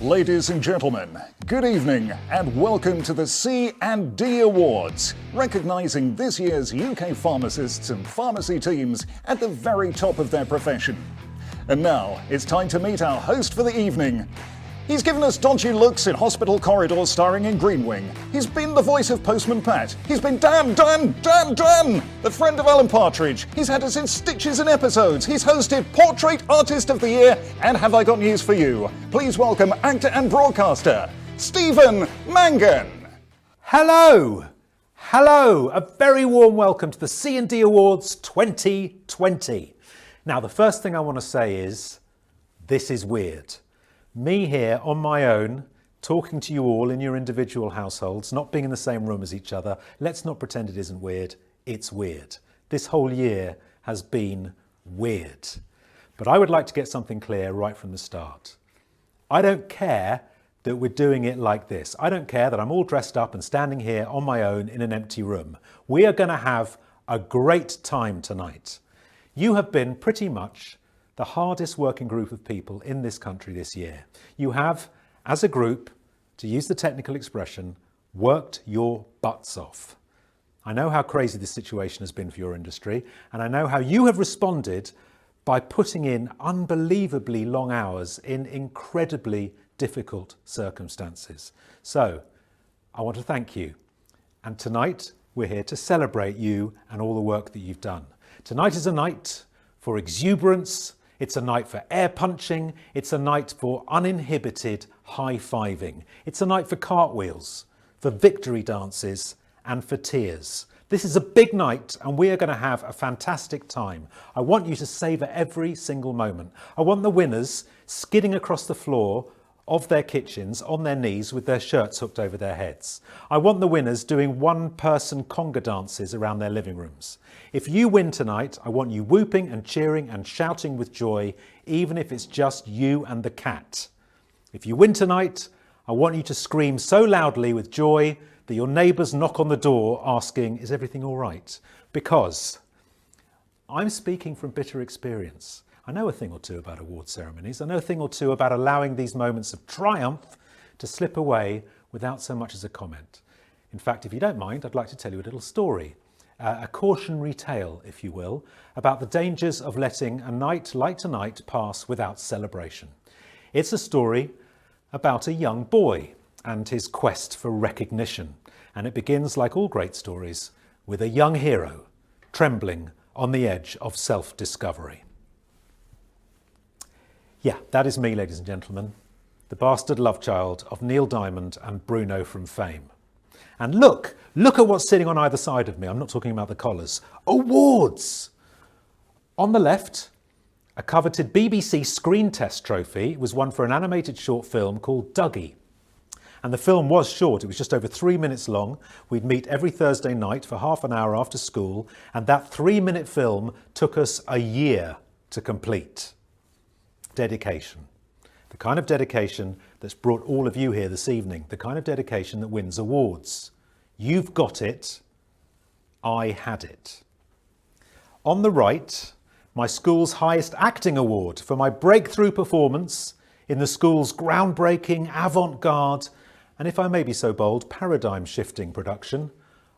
Ladies and gentlemen, good evening and welcome to the C+D Awards, recognising this year's UK pharmacists and pharmacy teams at the very top of their profession. And now it's time to meet our host for the evening. He's given us dodgy looks in hospital corridors starring in Green Wing. He's been the voice of Postman Pat. He's been Dan, the friend of Alan Partridge. He's had us in stitches and episodes. He's hosted Portrait Artist of the Year. And have I got news for you? Please welcome actor and broadcaster, Stephen Mangan. Hello. A very warm welcome to the C+D Awards 2020. Now, the first thing I want to say is, this is weird. Me here on my own, talking to you all in your individual households, not being in the same room as each other. Let's not pretend it isn't weird. It's weird. This whole year has been weird. But I would like to get something clear right from the start. I don't care that we're doing it like this. I don't care that I'm all dressed up and standing here on my own in an empty room. We are going to have a great time tonight. You have been pretty much the hardest working group of people in this country this year. You have, as a group, to use the technical expression, worked your butts off. I know how crazy this situation has been for your industry, and I know how you have responded by putting in unbelievably long hours in incredibly difficult circumstances. So, I want to thank you. And tonight, we're here to celebrate you and all the work that you've done. Tonight is a night for exuberance. It's a night for air punching. It's a night for uninhibited high-fiving. It's a night for cartwheels, for victory dances, and for tears. This is a big night and we are going to have a fantastic time. I want you to savour every single moment. I want the winners skidding across the floor of their kitchens on their knees with their shirts hooked over their heads. I want the winners doing one-person conga dances around their living rooms. If you win tonight, I want you whooping and cheering and shouting with joy, even if it's just you and the cat. If you win tonight, I want you to scream so loudly with joy that your neighbours knock on the door asking, "Is everything all right?" Because I'm speaking from bitter experience. I know a thing or two about award ceremonies. I know a thing or two about allowing these moments of triumph to slip away without so much as a comment. In fact, if you don't mind, I'd like to tell you a little story, a cautionary tale, if you will, about the dangers of letting a night like tonight pass without celebration. It's a story about a young boy and his quest for recognition. And it begins, like all great stories, with a young hero trembling on the edge of self-discovery. Yeah, that is me, ladies and gentlemen, the bastard love child of Neil Diamond and Bruno from Fame. And look at what's sitting on either side of me. I'm not talking about the collars. Awards! On the left, a coveted BBC Screen Test trophy. It was won for an animated short film called Dougie. And the film was short. It was just over 3 minutes long. We'd meet every Thursday night for half an hour after school. And that 3-minute film took us a year to complete. Dedication. The kind of dedication that's brought all of you here this evening. The kind of dedication that wins awards. You've got it. I had it. On the right, my school's highest acting award for my breakthrough performance in the school's groundbreaking, avant-garde, and if I may be so bold, paradigm-shifting production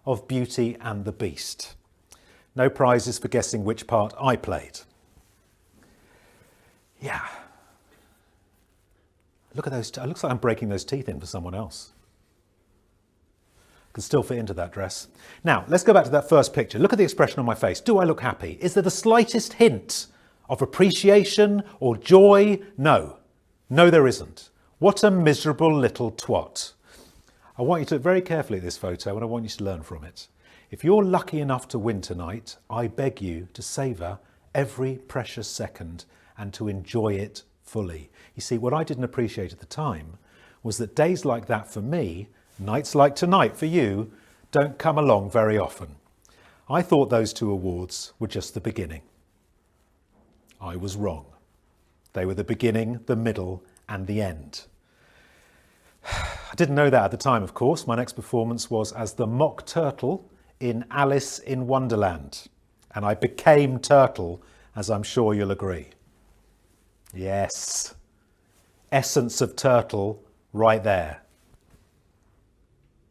of Beauty and the Beast. No prizes for guessing which part I played. Yeah. Look at those. It looks like I'm breaking those teeth in for someone else. Can still fit into that dress. Now, let's go back to that first picture. Look at the expression on my face. Do I look happy? Is there the slightest hint of appreciation or joy? No. No, there isn't. What a miserable little twat. I want you to look very carefully at this photo and I want you to learn from it. If you're lucky enough to win tonight, I beg you to savour every precious second and to enjoy it fully. You see, what I didn't appreciate at the time was that days like that for me, nights like tonight for you, don't come along very often. I thought those two awards were just the beginning. I was wrong. They were the beginning, the middle, and the end. I didn't know that at the time, of course. My next performance was as the Mock Turtle in Alice in Wonderland. And I became Turtle, as I'm sure you'll agree. Yes. essence of turtle right there.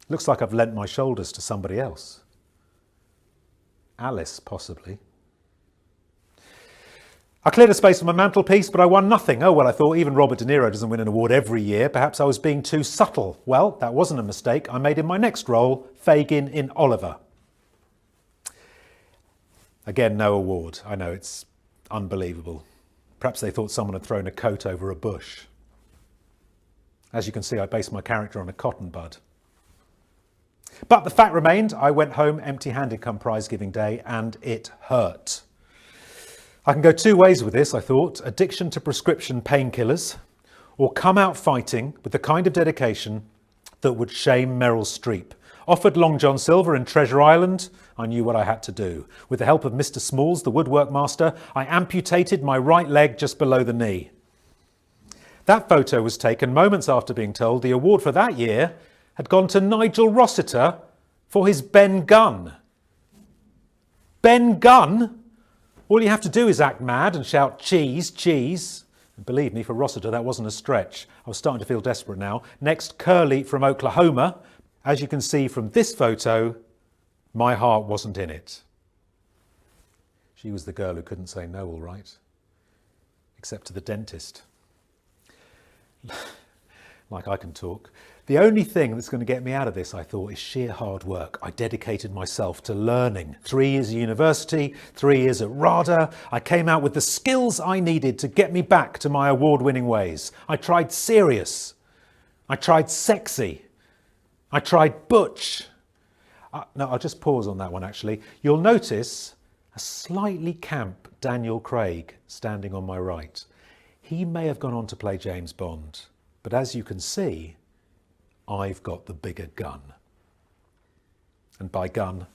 Looks like I've lent my shoulders to somebody else. Alice, possibly. I cleared a space on my mantelpiece, but I won nothing. Oh, well, I thought even Robert De Niro doesn't win an award every year. Perhaps I was being too subtle. Well, that wasn't a mistake. I made in my next role, Fagin in Oliver. Again, no award. I know, it's unbelievable. Perhaps they thought someone had thrown a coat over a bush. As you can see, I based my character on a cotton bud. But the fact remained, I went home empty-handed come prize-giving day, and it hurt. I can go two ways with this, I thought. Addiction to prescription painkillers, or come out fighting with the kind of dedication that would shame Meryl Streep. Offered Long John Silver in Treasure Island, I knew what I had to do. With the help of Mr. Smalls, the woodwork master, I amputated my right leg just below the knee. That photo was taken moments after being told the award for that year had gone to Nigel Rossiter for his Ben Gunn. Ben Gunn? All you have to do is act mad and shout, cheese, cheese. And believe me, for Rossiter, that wasn't a stretch. I was starting to feel desperate now. Next, Curly from Oklahoma. As you can see from this photo, my heart wasn't in it. She was the girl who couldn't say no, all right. Except to the dentist. Like I can talk. The only thing that's going to get me out of this, I thought, is sheer hard work. I dedicated myself to learning. 3 years at university, 3 years at RADA. I came out with the skills I needed to get me back to my award-winning ways. I tried serious. I tried sexy. I tried butch. No, I'll just pause on that one, actually. You'll notice a slightly camp Daniel Craig standing on my right. He may have gone on to play James Bond, but as you can see, I've got the bigger gun. And by gun,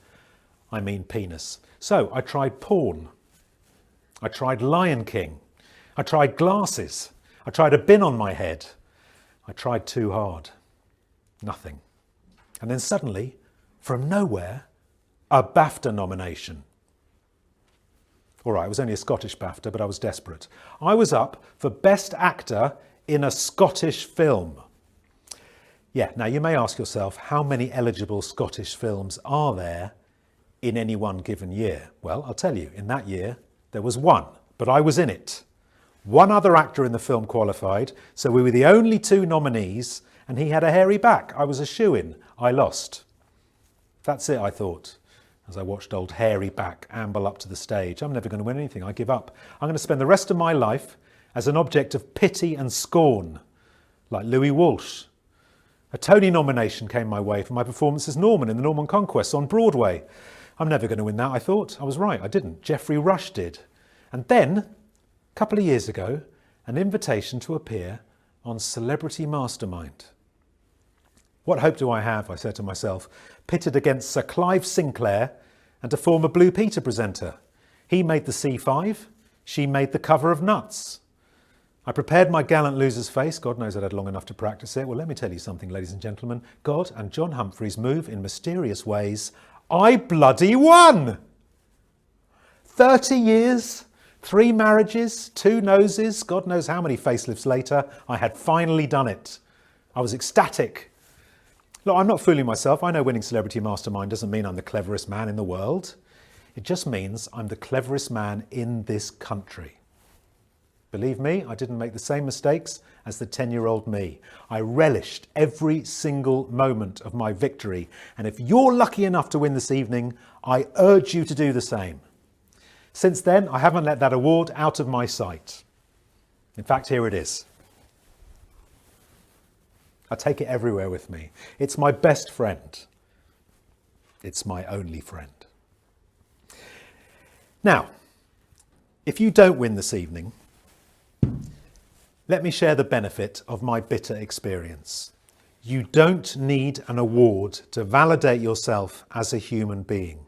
I mean penis. So I tried porn. I tried Lion King. I tried glasses. I tried a bin on my head. I tried too hard. Nothing. And then suddenly, from nowhere, a BAFTA nomination. All right, it was only a Scottish BAFTA, but I was desperate. I was up for Best Actor in a Scottish Film. Yeah, now you may ask yourself, how many eligible Scottish films are there in any one given year? Well, I'll tell you, in that year, there was one, but I was in it. One other actor in the film qualified, so we were the only two nominees, and he had a hairy back. I was a shoo-in. I lost. That's it, I thought, as I watched old hairy back amble up to the stage. I'm never going to win anything. I give up. I'm going to spend the rest of my life as an object of pity and scorn, like Louis Walsh. A Tony nomination came my way for my performance as Norman in The Norman Conquest on Broadway. I'm never going to win that, I thought. I was right, I didn't. Geoffrey Rush did. And then, a couple of years ago, an invitation to appear on Celebrity Mastermind. What hope do I have, I said to myself, pitted against Sir Clive Sinclair and a former Blue Peter presenter. He made the C5, she made the cover of Nuts. I prepared my gallant loser's face. God knows I'd had long enough to practice it. Well, let me tell you something, ladies and gentlemen. God and John Humphreys move in mysterious ways. I bloody won! 30 years, 3 marriages, 2 noses, God knows how many facelifts later, I had finally done it. I was ecstatic. Look, I'm not fooling myself. I know winning Celebrity Mastermind doesn't mean I'm the cleverest man in the world. It just means I'm the cleverest man in this country. Believe me, I didn't make the same mistakes as the 10-year-old me. I relished every single moment of my victory. And if you're lucky enough to win this evening, I urge you to do the same. Since then, I haven't let that award out of my sight. In fact, here it is. I take it everywhere with me. It's my best friend. It's my only friend. Now, if you don't win this evening, let me share the benefit of my bitter experience. You don't need an award to validate yourself as a human being.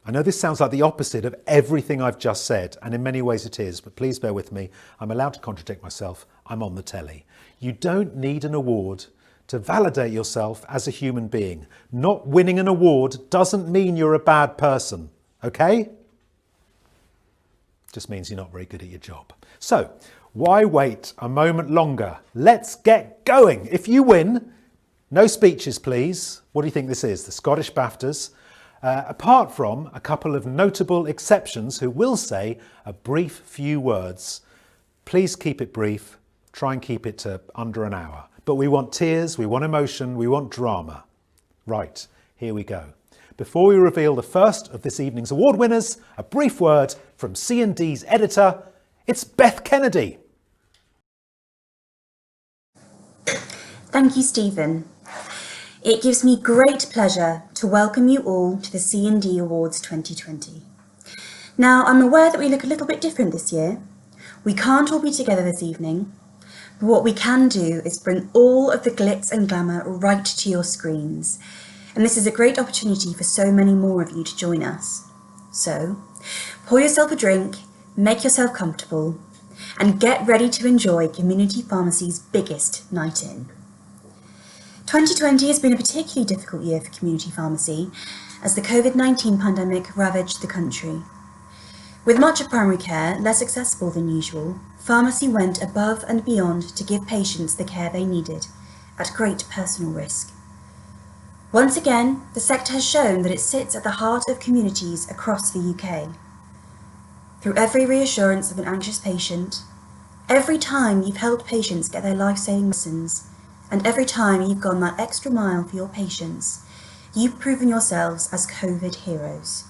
I know this sounds like the opposite of everything I've just said, and in many ways it is, but please bear with me. I'm allowed to contradict myself. I'm on the telly. You don't need an award to validate yourself as a human being. Not winning an award doesn't mean you're a bad person, okay? Just means you're not very good at your job. So, why wait a moment longer? Let's get going. If you win, no speeches please. What do you think this is? The Scottish BAFTAs. Apart from a couple of notable exceptions who will say a brief few words. Please keep it brief. Try and keep it to under an hour. But we want tears, we want emotion, we want drama. Right, here we go. Before we reveal the first of this evening's award winners, a brief word from C&D's editor. It's Beth Kennedy. Thank you, Stephen. It gives me great pleasure to welcome you all to the C&D Awards 2020. Now, I'm aware that we look a little bit different this year. We can't all be together this evening, but what we can do is bring all of the glitz and glamour right to your screens. And this is a great opportunity for so many more of you to join us. So, pour yourself a drink, make yourself comfortable, and get ready to enjoy community pharmacy's biggest night in. 2020 has been a particularly difficult year for community pharmacy as the COVID-19 pandemic ravaged the country. With much of primary care less accessible than usual, pharmacy went above and beyond to give patients the care they needed, at great personal risk. Once again, the sector has shown that it sits at the heart of communities across the UK. Through every reassurance of an anxious patient, every time you've helped patients get their life-saving medicines, and every time you've gone that extra mile for your patients, you've proven yourselves as COVID heroes.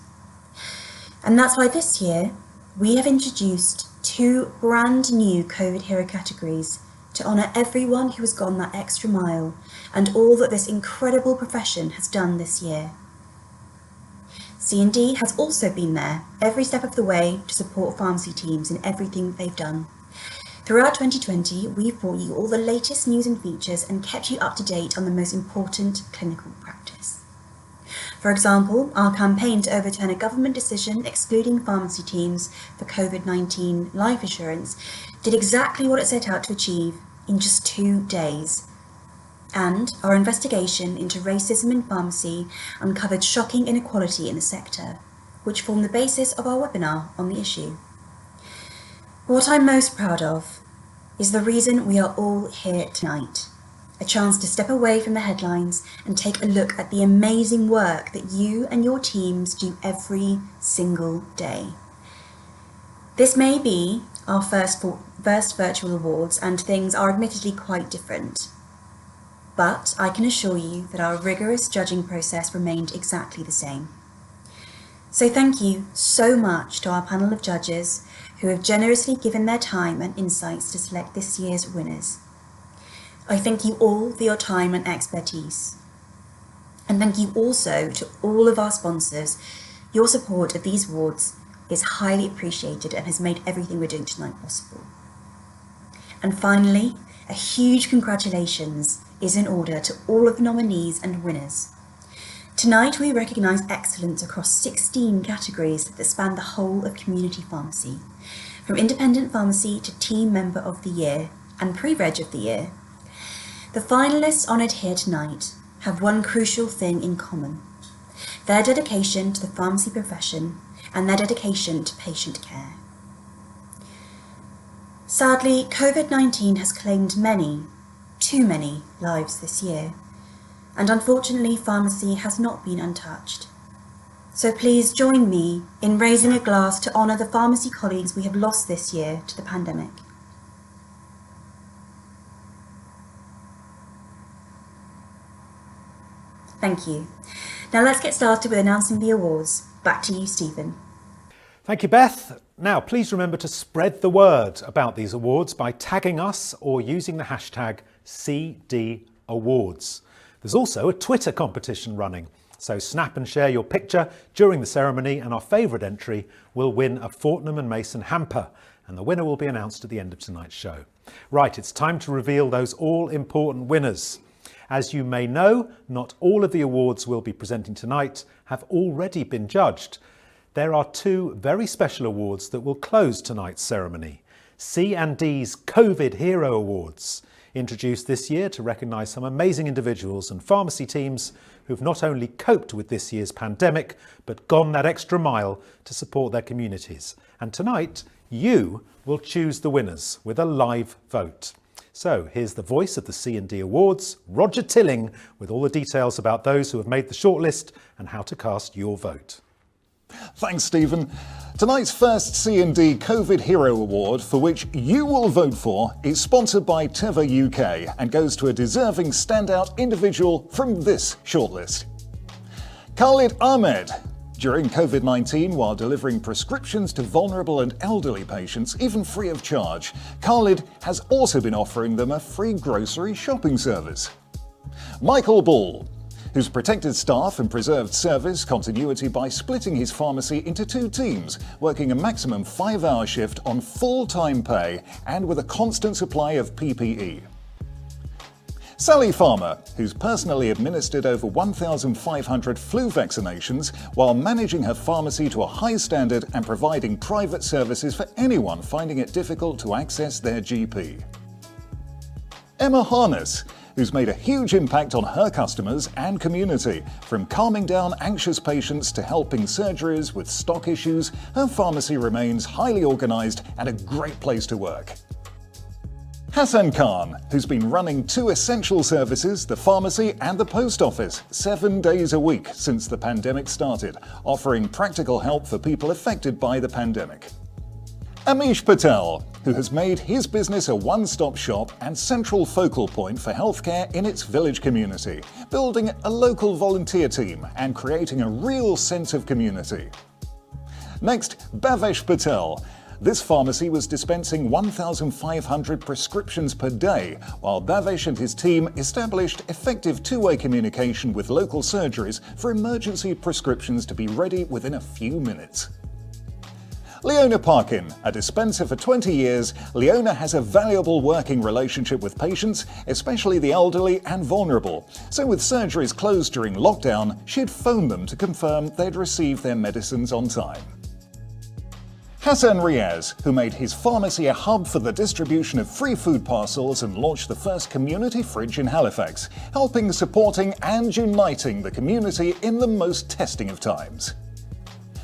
And that's why this year, we have introduced 2 brand new COVID hero categories to honour everyone who has gone that extra mile and all that this incredible profession has done this year. C&D has also been there every step of the way to support pharmacy teams in everything they've done. Throughout 2020, we've brought you all the latest news and features and kept you up to date on the most important clinical practice. For example, our campaign to overturn a government decision excluding pharmacy teams for COVID-19 life assurance did exactly what it set out to achieve in just 2 days. And our investigation into racism in pharmacy uncovered shocking inequality in the sector, which formed the basis of our webinar on the issue. What I'm most proud of is the reason we are all here tonight. A chance to step away from the headlines and take a look at the amazing work that you and your teams do every single day. This may be our first virtual awards, and things are admittedly quite different. But I can assure you that our rigorous judging process remained exactly the same. So thank you so much to our panel of judges who have generously given their time and insights to select this year's winners. I thank you all for your time and expertise. And thank you also to all of our sponsors. Your support of these awards is highly appreciated and has made everything we're doing tonight possible. And finally, a huge congratulations is in order to all of the nominees and winners. Tonight we recognise excellence across 16 categories that span the whole of community pharmacy, from independent pharmacy to team member of the year and pre-reg of the year. The finalists honoured here tonight have one crucial thing in common: their dedication to the pharmacy profession and their dedication to patient care. Sadly, COVID-19 has claimed many, too many, lives this year, and unfortunately pharmacy has not been untouched. So please join me in raising a glass to honour the pharmacy colleagues we have lost this year to the pandemic. Thank you. Now let's get started with announcing the awards. Back to you, Stephen. Thank you, Beth. Now, please remember to spread the word about these awards by tagging us or using the hashtag CD Awards. There's also a Twitter competition running, so snap and share your picture during the ceremony and our favourite entry will win a Fortnum & Mason hamper, and the winner will be announced at the end of tonight's show. Right, it's time to reveal those all-important winners. As you may know, not all of the awards we'll be presenting tonight have already been judged. There are 2 very special awards that will close tonight's ceremony. C&D's COVID Hero Awards, introduced this year to recognise some amazing individuals and pharmacy teams who've not only coped with this year's pandemic, but gone that extra mile to support their communities. And tonight, You will choose the winners with a live vote. So here's the voice of the C+D Awards, Roger Tilling, with all the details about those who have made the shortlist and how to cast your vote. Thanks, Stephen. Tonight's first C+D COVID Hero Award, for which you will vote for, is sponsored by Teva UK and goes to a deserving standout individual from this shortlist. Khalid Ahmed. During COVID-19, while delivering prescriptions to vulnerable and elderly patients, even free of charge, Khalid has also been offering them a free grocery shopping service. Michael Ball, who's protected staff and preserved service continuity by splitting his pharmacy into two teams, working a maximum 5-hour shift on full-time pay and with a constant supply of PPE. Sally Farmer, who's personally administered over 1,500 flu vaccinations while managing her pharmacy to a high standard and providing private services for anyone finding it difficult to access their GP. Emma Harness, who's made a huge impact on her customers and community. From calming down anxious patients to helping surgeries with stock issues, her pharmacy remains highly organised and a great place to work. Hassan Khan, who's been running two essential services, the pharmacy and the post office, 7 days a week since the pandemic started, offering practical help for people affected by the pandemic. Amish Patel, who has made his business a one-stop shop and central focal point for healthcare in its village community, building a local volunteer team and creating a real sense of community. Next, Bhavesh Patel. This pharmacy was dispensing 1,500 prescriptions per day, while Bhavesh and his team established effective two-way communication with local surgeries for emergency prescriptions to be ready within a few minutes. Leona Parkin, a dispenser for 20 years, Leona has a valuable working relationship with patients, especially the elderly and vulnerable. So with surgeries closed during lockdown, she'd phone them to confirm they'd received their medicines on time. Hassan Riaz, who made his pharmacy a hub for the distribution of free food parcels and launched the first community fridge in Halifax, helping, supporting and uniting the community in the most testing of times.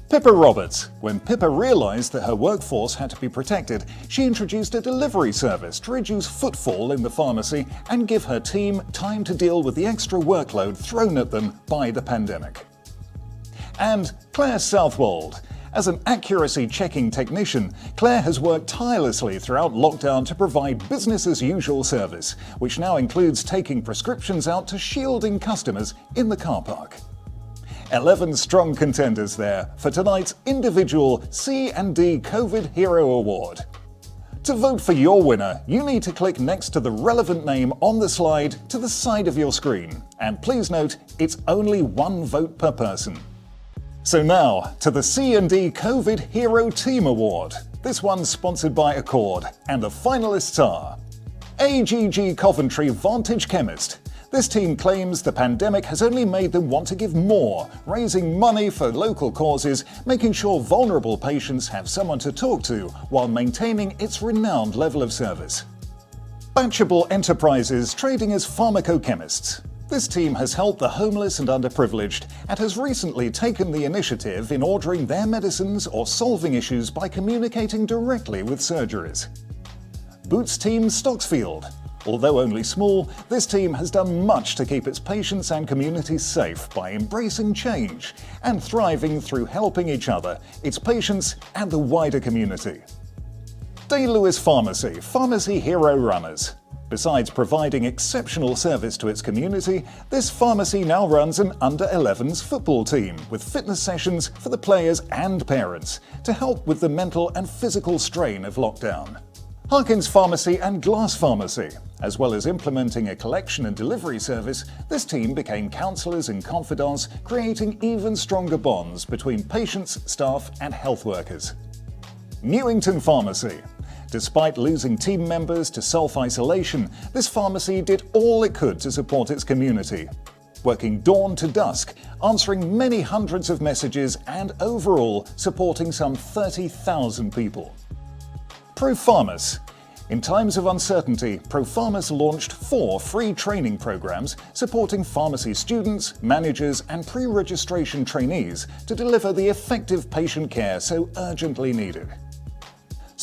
Pippa Roberts. When Pippa realised that her workforce had to be protected, she introduced a delivery service to reduce footfall in the pharmacy and give her team time to deal with the extra workload thrown at them by the pandemic. And Claire Southwold. As an accuracy checking technician, Claire has worked tirelessly throughout lockdown to provide business-as-usual service, which now includes taking prescriptions out to shielding customers in the car park. 11 strong contenders there for tonight's individual C+D COVID Hero Award. To vote for your winner, you need to click next to the relevant name on the slide to the side of your screen. And please note, it's only one vote per person. So now, to the C+D COVID Hero Team Award. This one's sponsored by Accord, and the finalists are AGG Coventry Vantage Chemist. This team claims the pandemic has only made them want to give more, raising money for local causes, making sure vulnerable patients have someone to talk to while maintaining its renowned level of service. Batchable Enterprises, trading as pharmacochemists. This team has helped the homeless and underprivileged and has recently taken the initiative in ordering their medicines or solving issues by communicating directly with surgeries. Boots Team Stocksfield. Although only small, this team has done much to keep its patients and communities safe by embracing change and thriving through helping each other, its patients and the wider community. Day Lewis Pharmacy, Pharmacy Hero Runners. Besides providing exceptional service to its community, this pharmacy now runs an under-11s football team with fitness sessions for the players and parents to help with the mental and physical strain of lockdown. Harkins Pharmacy and Glass Pharmacy. As well as implementing a collection and delivery service, this team became counsellors and confidants, creating even stronger bonds between patients, staff and health workers. Newington Pharmacy. Despite losing team members to self-isolation, this pharmacy did all it could to support its community, working dawn to dusk, answering many hundreds of messages and overall supporting some 30,000 people. ProPharmacy. In times of uncertainty, ProPharmacy launched 4 free training programs supporting pharmacy students, managers and pre-registration trainees to deliver the effective patient care so urgently needed.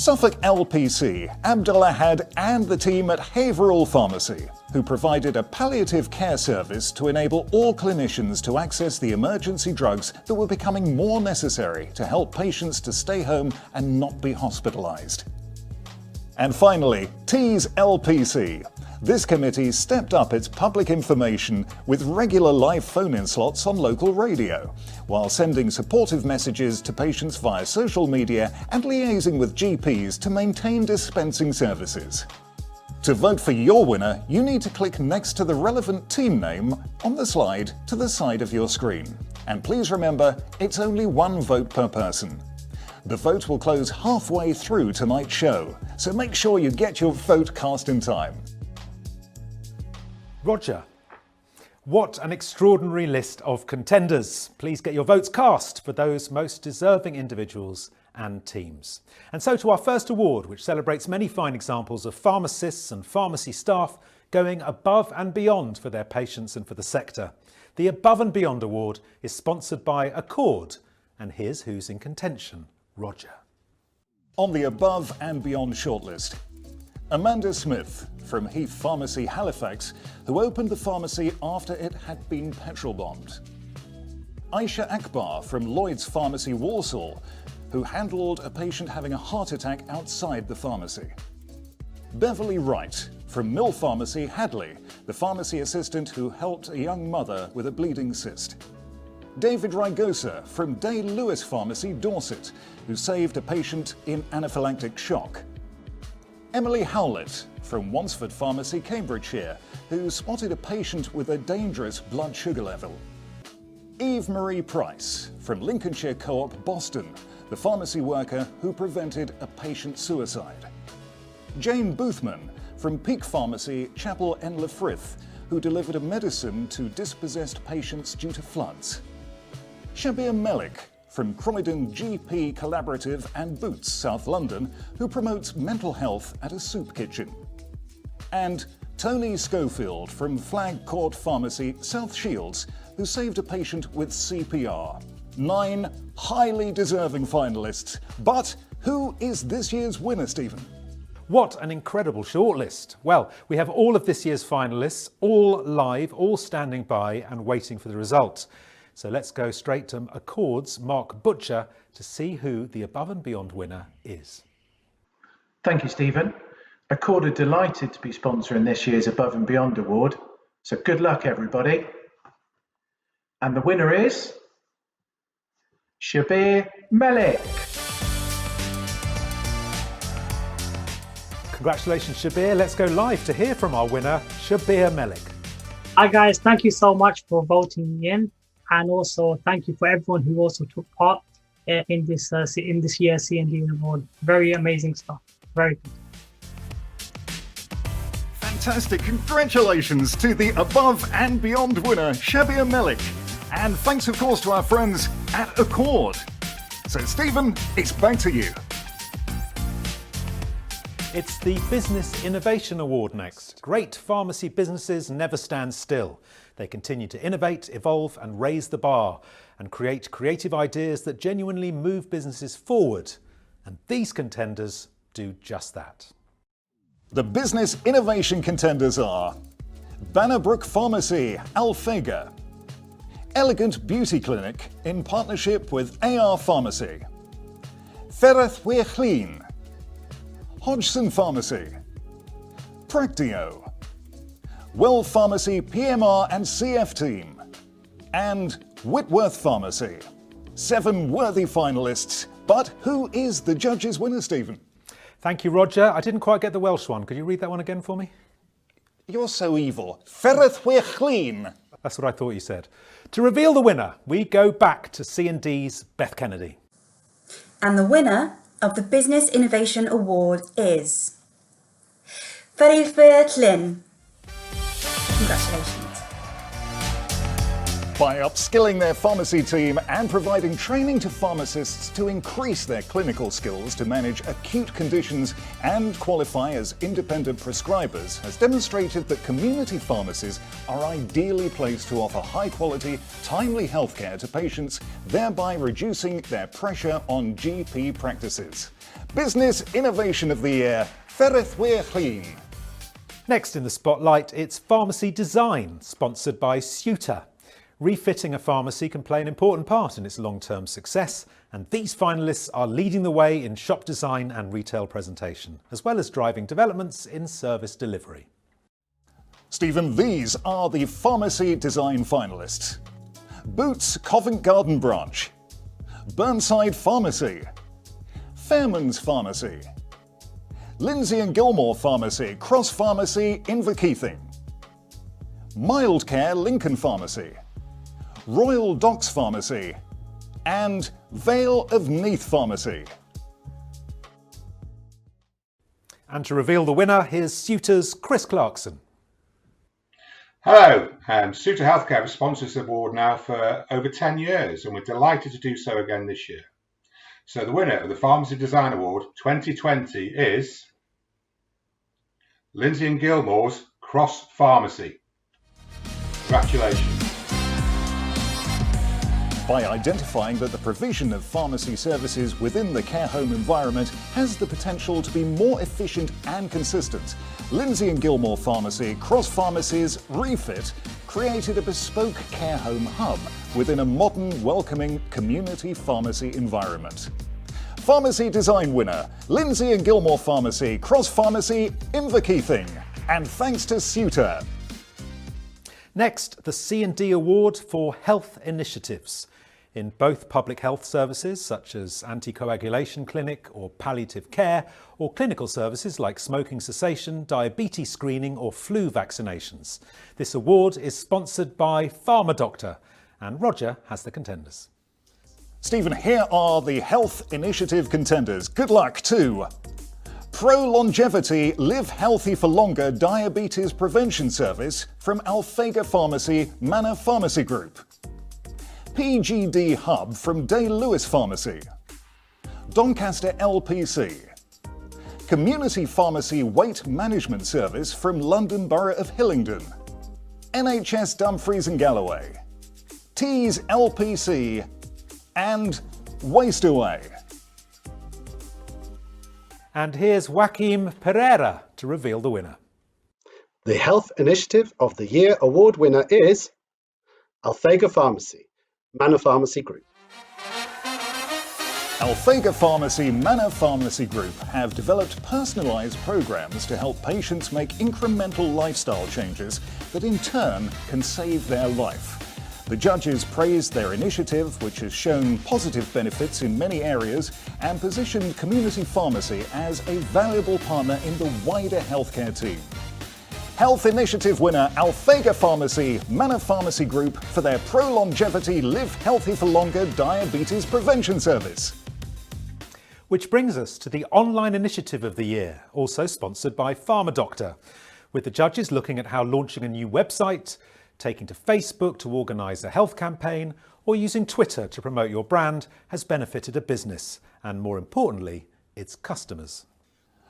Suffolk LPC, Abdulahad and the team at Haverhill Pharmacy, who provided a palliative care service to enable all clinicians to access the emergency drugs that were becoming more necessary to help patients to stay home and not be hospitalised. And finally, Tees LPC. This committee stepped up its public information with regular live phone-in slots on local radio, while sending supportive messages to patients via social media and liaising with GPs to maintain dispensing services. To vote for your winner, you need to click next to the relevant team name on the slide to the side of your screen. And please remember, it's only one vote per person. The vote will close halfway through tonight's show, so make sure you get your vote cast in time. Roger, what an extraordinary list of contenders. Please get your votes cast for those most deserving individuals and teams. And so to our first award, which celebrates many fine examples of pharmacists and pharmacy staff going above and beyond for their patients and for the sector. The Above and Beyond Award is sponsored by Accord, and here's who's in contention. Roger. On the Above and Beyond shortlist, Amanda Smith from Heath Pharmacy, Halifax, who opened the pharmacy after it had been petrol bombed. Aisha Akbar from Lloyd's Pharmacy, Walsall, who handled a patient having a heart attack outside the pharmacy. Beverly Wright from Mill Pharmacy, Hadley, the pharmacy assistant who helped a young mother with a bleeding cyst. David Rygosa from Day Lewis Pharmacy, Dorset, who saved a patient in anaphylactic shock. Emily Howlett from Wansford Pharmacy, Cambridgeshire, who spotted a patient with a dangerous blood sugar level. Eve Marie Price from Lincolnshire Co-op, Boston, the pharmacy worker who prevented a patient suicide. Jane Boothman from Peak Pharmacy, Chapel en Le Frith, who delivered a medicine to dispossessed patients due to floods. Shabir Melik from Croydon GP Collaborative and Boots, South London, who promotes mental health at a soup kitchen. And Tony Schofield from Flag Court Pharmacy, South Shields, who saved a patient with CPR. 9 highly deserving finalists. But who is this year's winner, Stephen? What an incredible shortlist. Well, we have all of this year's finalists, all live, all standing by and waiting for the results. So let's go straight to Accord's Mark Butcher to see who the Above and Beyond winner is. Thank you, Stephen. Accord are delighted to be sponsoring this year's Above and Beyond Award. So good luck, everybody. And the winner is Shabir Melik. Congratulations, Shabir. Let's go live to hear from our winner, Shabir Melik. Hi guys, thank you so much for voting me in, and also thank you for everyone who also took part in this year's C&D Award. Very amazing stuff. Very good. Fantastic. Congratulations to the Above and Beyond winner, Shabir Melik. And thanks, of course, to our friends at Accord. So, Stephen, it's back to you. It's the Business Innovation Award next. Great pharmacy businesses never stand still. They continue to innovate, evolve and raise the bar and create creative ideas that genuinely move businesses forward. And these contenders do just that. The Business Innovation contenders are Bannerbrook Pharmacy, Alphega, Elegant Beauty Clinic in partnership with AR Pharmacy, Ferrath Weirchlin, Hodgson Pharmacy, Practio, Well Pharmacy PMR and CF Team, and Whitworth Pharmacy. 7 worthy finalists, but who is the judges' winner, Stephen? Thank you, Roger. I didn't quite get the Welsh one. Could you read that one again for me? You're so evil. Ferrath Weirchlin. That's what I thought you said. To reveal the winner, we go back to C&D's Beth Kennedy. And the winner of the Business Innovation Award is Ferrath Weirchlin. Congratulations. By upskilling their pharmacy team and providing training to pharmacists to increase their clinical skills to manage acute conditions and qualify as independent prescribers, has demonstrated that community pharmacies are ideally placed to offer high-quality, timely healthcare to patients, thereby reducing their pressure on GP practices. Business Innovation of the Year, Ferrethweerclean. Next in the spotlight, it's Pharmacy Design, sponsored by Suter. Refitting a pharmacy can play an important part in its long-term success, and these finalists are leading the way in shop design and retail presentation, as well as driving developments in service delivery. Stephen, these are the Pharmacy Design finalists. Boots Covent Garden Branch, Burnside Pharmacy, Fairman's Pharmacy, Lindsay and Gilmore Pharmacy, Cross Pharmacy, Inverkeithing, Mild Care Lincoln Pharmacy, Royal Docks Pharmacy, and Vale of Neath Pharmacy. And to reveal the winner, here's Suter's Chris Clarkson. Hello, Suter Healthcare has sponsored this award now for over 10 years, and we're delighted to do so again this year. So the winner of the Pharmacy Design Award 2020 is Lindsay and Gilmore's Cross Pharmacy. Congratulations. By identifying that the provision of pharmacy services within the care home environment has the potential to be more efficient and consistent, Lindsay and Gilmore Pharmacy, Cross Pharmacy's Refit, created a bespoke care home hub within a modern, welcoming community pharmacy environment. Pharmacy Design winner, Lindsay and Gilmore Pharmacy, Cross Pharmacy, Inverkeithing, and thanks to Suter. Next, the C+D Award for Health Initiatives. In both public health services, such as anticoagulation clinic or palliative care, or clinical services like smoking cessation, diabetes screening or flu vaccinations. This award is sponsored by PharmaDoctor, and Roger has the contenders. Stephen, here are the Health Initiative contenders. Good luck to Pro Longevity Live Healthy for Longer Diabetes Prevention Service from Alphega Pharmacy Manor Pharmacy Group, PGD Hub from Day Lewis Pharmacy, Doncaster LPC, Community Pharmacy Weight Management Service from London Borough of Hillingdon, NHS Dumfries and Galloway, Tees LPC, and Waste Away. And here's Joaquim Pereira to reveal the winner. The Health Initiative of the Year award winner is Alphega Pharmacy, Manor Pharmacy Group. Alphega Pharmacy Manor Pharmacy Group have developed personalised programs to help patients make incremental lifestyle changes that in turn can save their life. The judges praised their initiative, which has shown positive benefits in many areas and positioned community pharmacy as a valuable partner in the wider healthcare team. Health Initiative winner Alphega Pharmacy Manor Pharmacy Group for their Pro Longevity Live Healthy for Longer Diabetes Prevention Service. Which brings us to the Online Initiative of the Year, also sponsored by PharmaDoctor, with the judges looking at how launching a new website, taking to Facebook to organise a health campaign, or using Twitter to promote your brand has benefited a business, and more importantly, its customers.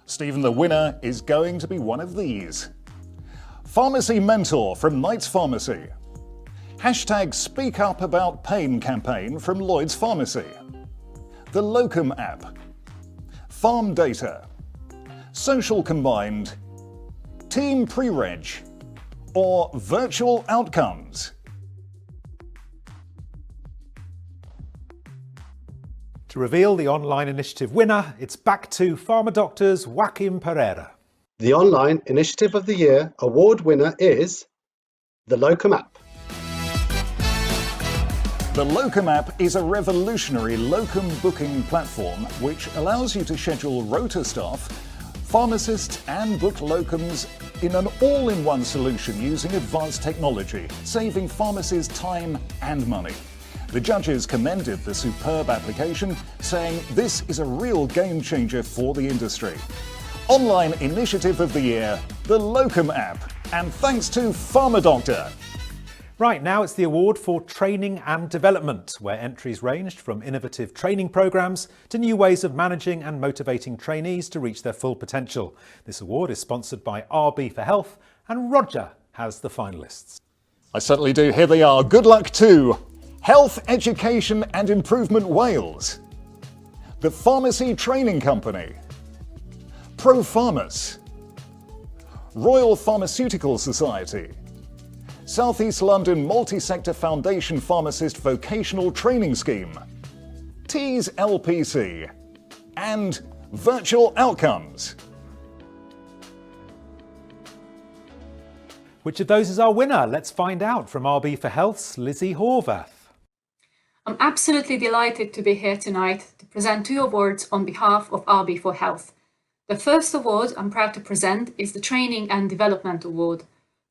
Stephen, the winner is going to be one of these. Pharmacy Mentor from Knights Pharmacy. Hashtag Speak Up About Pain campaign from Lloyd's Pharmacy. The Locum app. Farm Data. Social Combined. Team Pre-Reg. Or Virtual Outcomes. To reveal the Online Initiative winner, it's back to PharmaDoctor's Joaquim Pereira. The Online Initiative of the Year award winner is the Locum app. The Locum app is a revolutionary locum booking platform which allows you to schedule rota staff, pharmacists and book locums in an all-in-one solution using advanced technology, saving pharmacies time and money. The judges commended the superb application, saying this is a real game changer for the industry. Online Initiative of the Year, the Locum app, and thanks to PharmaDoctor. Right, now it's the award for Training and Development, where entries ranged from innovative training programmes to new ways of managing and motivating trainees to reach their full potential. This award is sponsored by RB for Health, and Roger has the finalists. I certainly do. Here they are. Good luck to Health, Education and Improvement Wales, The Pharmacy Training Company, ProPharmace, Royal Pharmaceutical Society, South East London Multi-Sector Foundation Pharmacist Vocational Training Scheme, Tees LPC, and Virtual Outcomes. Which of those is our winner? Let's find out from RB for Health's Lizzie Horvath. I'm absolutely delighted to be here tonight to present 2 awards on behalf of RB for Health. The first award I'm proud to present is the Training and Development Award.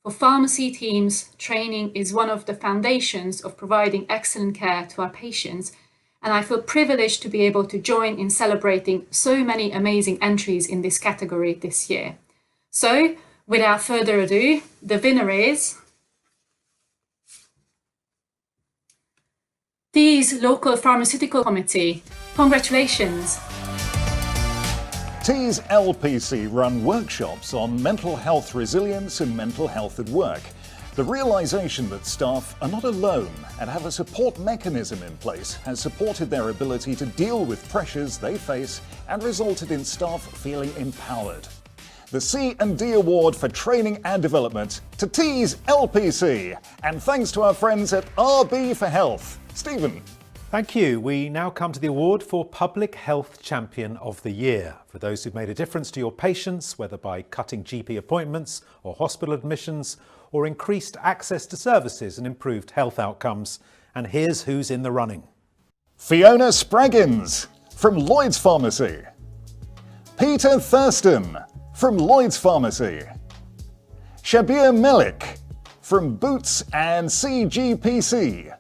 For pharmacy teams, training is one of the foundations of providing excellent care to our patients, and I feel privileged to be able to join in celebrating so many amazing entries in this category this year. So, without further ado, the winner is Tees Local Pharmaceutical Committee. Congratulations! Tees LPC run workshops on mental health resilience and mental health at work. The realization that staff are not alone and have a support mechanism in place has supported their ability to deal with pressures they face and resulted in staff feeling empowered. The C&D Award for Training and Development to Tees LPC, and thanks to our friends at RB for Health. Stephen. Thank you. We now come to the award for Public Health Champion of the Year. For those who've made a difference to your patients, whether by cutting GP appointments or hospital admissions, or increased access to services and improved health outcomes. And here's who's in the running. Fiona Spraggins from Lloyd's Pharmacy. Peter Thurston from Lloyd's Pharmacy. Shabir Melik from Boots and CGPC.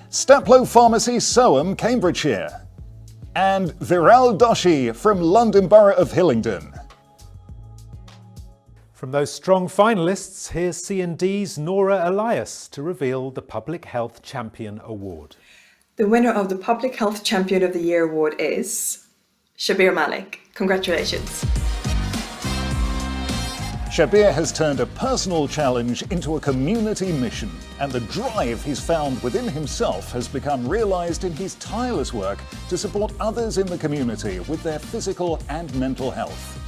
Staplow Pharmacy, Soham, Cambridgeshire. And Viral Doshi from London Borough of Hillingdon. From those strong finalists, here's C&D's Nora Elias to reveal the Public Health Champion Award. The winner of the Public Health Champion of the Year award is Shabir Malik. Congratulations. Shabir has turned a personal challenge into a community mission, and the drive he's found within himself has become realised in his tireless work to support others in the community with their physical and mental health.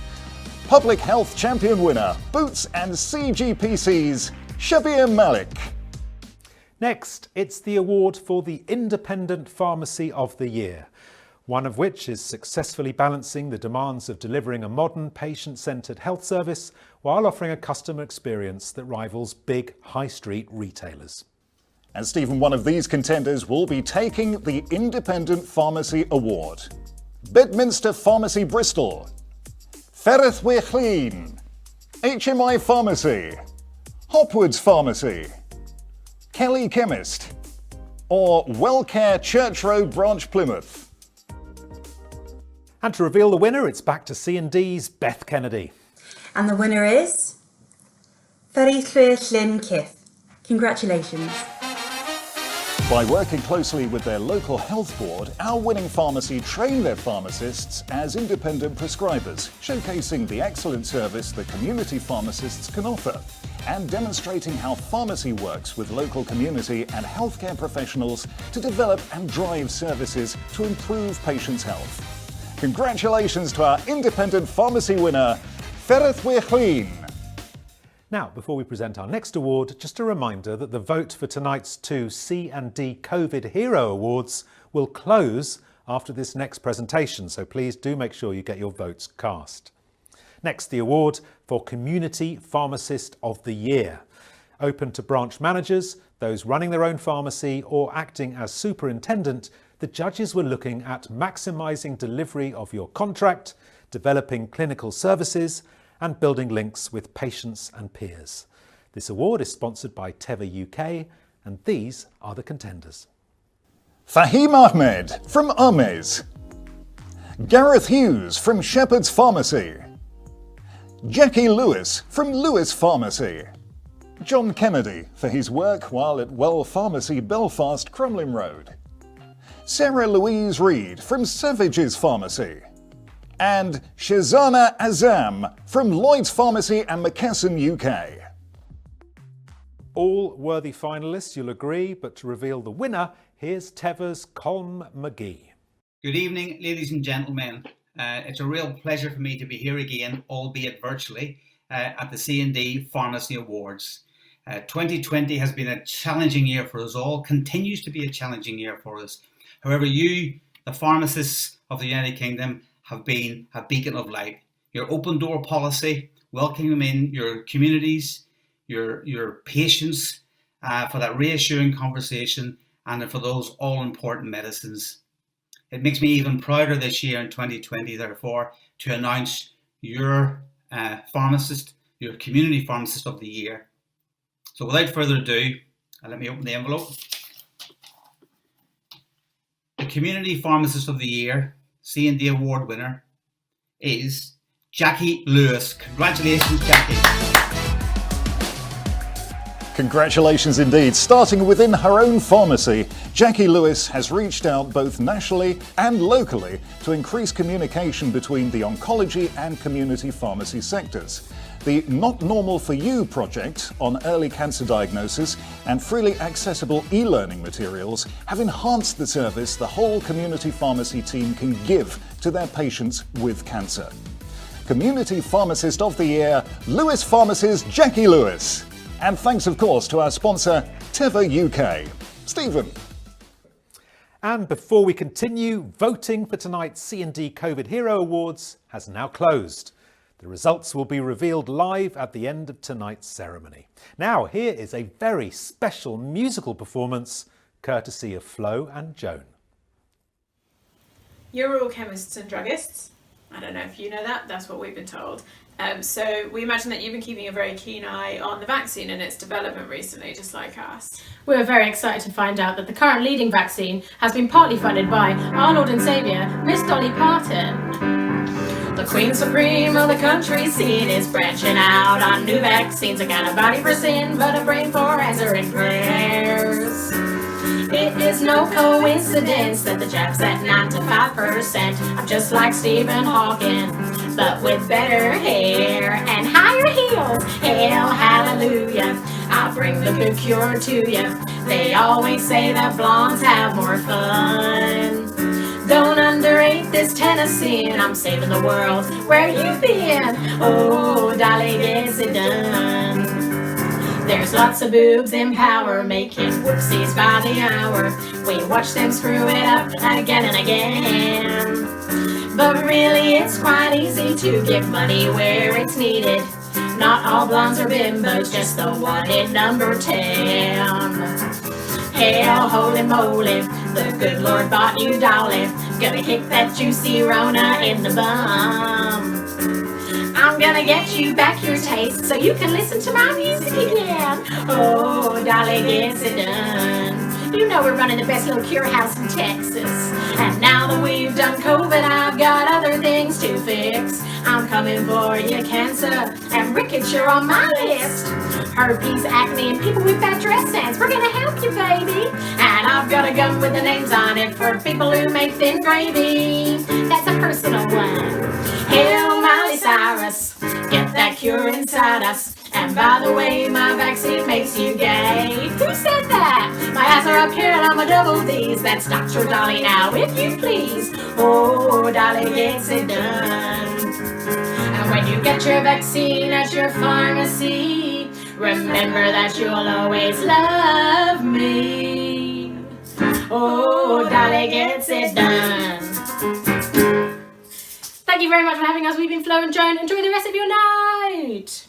Public Health Champion winner, Boots and CGPC's Shabir Malik. Next, it's the award for the Independent Pharmacy of the Year, one of which is successfully balancing the demands of delivering a modern, patient-centred health service while offering a customer experience that rivals big high street retailers. And Stephen, one of these contenders will be taking the Independent Pharmacy Award. Bedminster Pharmacy Bristol, Ferrith Weirchlin, HMI Pharmacy, Hopwoods Pharmacy, Kelly Chemist, or Wellcare Church Road Branch Plymouth. And to reveal the winner, it's back to C&D's Beth Kennedy. And the winner is Ferrith Weirchlin Kith. Congratulations. By working closely with their local health board, our winning pharmacy train their pharmacists as independent prescribers, showcasing the excellent service that community pharmacists can offer, and demonstrating how pharmacy works with local community and healthcare professionals to develop and drive services to improve patients' health. Congratulations to our independent pharmacy winner, Ferrith Weirchlin. Now, before we present our next award, just a reminder that the vote for tonight's 2 C&D COVID Hero Awards will close after this next presentation, so please do make sure you get your votes cast. Next, the award for Community Pharmacist of the Year. Open to branch managers, those running their own pharmacy or acting as superintendent, the judges were looking at maximising delivery of your contract, developing clinical services, and building links with patients and peers. This award is sponsored by Teva UK, and these are the contenders. Fahim Ahmed from Ames. Gareth Hughes from Shepherd's Pharmacy. Jackie Lewis from Lewis Pharmacy. John Kennedy for his work while at Well Pharmacy Belfast, Crumlin Road. Sarah Louise Reed from Savage's Pharmacy. And Shazana Azam from Lloyd's Pharmacy and McKesson UK. All worthy finalists, you'll agree, but to reveal the winner, here's Teva's Colm McGee. Good evening, ladies and gentlemen. It's a real pleasure for me to be here again, albeit virtually, at the C+D Pharmacy Awards. 2020 has been a challenging year for us all, continues to be a challenging year for us. However, you, the pharmacists of the United Kingdom, have been a beacon of light. Your open door policy, welcoming in your communities, your patients, for that reassuring conversation and for those all-important medicines. It makes me even prouder this year in 2020, therefore, to announce your pharmacist, your community pharmacist of the year. So without further ado, let me open the envelope. The community pharmacist of the year, C+D Award winner, is Jackie Lewis. Congratulations, Jackie. Congratulations indeed. Starting within her own pharmacy, Jackie Lewis has reached out both nationally and locally to increase communication between the oncology and community pharmacy sectors. The Not Normal for You project on early cancer diagnosis and freely accessible e-learning materials have enhanced the service the whole community pharmacy team can give to their patients with cancer. Community Pharmacist of the Year, Lewis Pharmacy's Jackie Lewis. And thanks, of course, to our sponsor, Teva UK. Stephen. And before we continue, voting for tonight's C+D COVID Hero Awards has now closed. The results will be revealed live at the end of tonight's ceremony. Now, here is a very special musical performance, courtesy of Flo and Joan. You're all chemists and druggists. I don't know if you know that, that's what we've been told. So we imagine that you've been keeping a very keen eye on the vaccine and its development recently, just like us. We're very excited to find out that the current leading vaccine has been partly funded by our Lord and Saviour, Miss Dolly Parton. The Queen Supreme of the country scene is branching out on new vaccines. I got a body for sin, but a brain for answering prayers. It is no coincidence that the Japs at 95%. I'm just like Stephen Hawking, but with better hair and higher heels. Hail, hallelujah, I'll bring the good cure to you. They always say that blondes have more fun. Don't underrate this Tennessee, and I'm saving the world. Where you been? Oh, Dolly gets it done. There's lots of boobs in power, making whoopsies by the hour. We watch them screw it up again and again. But really it's quite easy to give money where it's needed. Not all blondes are bimbos, just the one in number 10. Hail, holy moly, the good Lord bought you dolly. Gonna kick that juicy Rona in the bum. I'm gonna get you back your taste so you can listen to my music again. Oh, Dolly gets it done. You know we're running the best little cure house in Texas. And now that we've done COVID, I've got other things to fix. I'm coming for you, cancer and rickets, you're on my list. Herpes, acne, and people with bad dress sense, we're gonna help you, baby. And I've got a gun with the names on it for people who make thin gravy. That's a personal one. Hail Miley Cyrus, get that cure inside us. And by the way, my vaccine makes you gay. Who said that? My eyes are up here and I'm a double D's. That's Dr. Dolly now, if you please. Oh, Dolly gets it done. And when you get your vaccine at your pharmacy, remember that you'll always love me. Oh, Dolly gets it done. Thank you very much for having us. We've been Flo and Joan. Enjoy the rest of your night.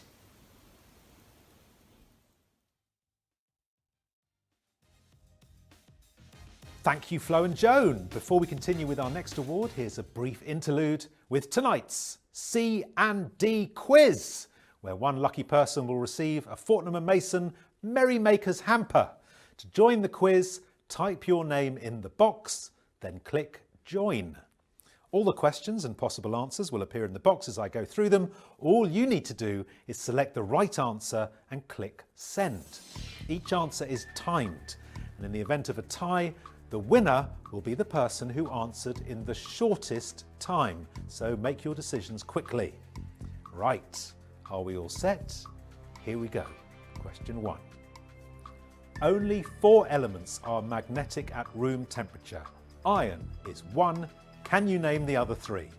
Thank you, Flo and Joan. Before we continue with our next award, here's a brief interlude with tonight's C+D quiz, where one lucky person will receive a Fortnum & Mason Merrymakers hamper. To join the quiz, type your name in the box, then click Join. All the questions and possible answers will appear in the box as I go through them. All you need to do is select the right answer and click Send. Each answer is timed, and in the event of a tie, the winner will be the person who answered in the shortest time, so make your decisions quickly. Right, are we all set? Here we go. Question 1. Only 4 elements are magnetic at room temperature. Iron is 1, Can you name the other three?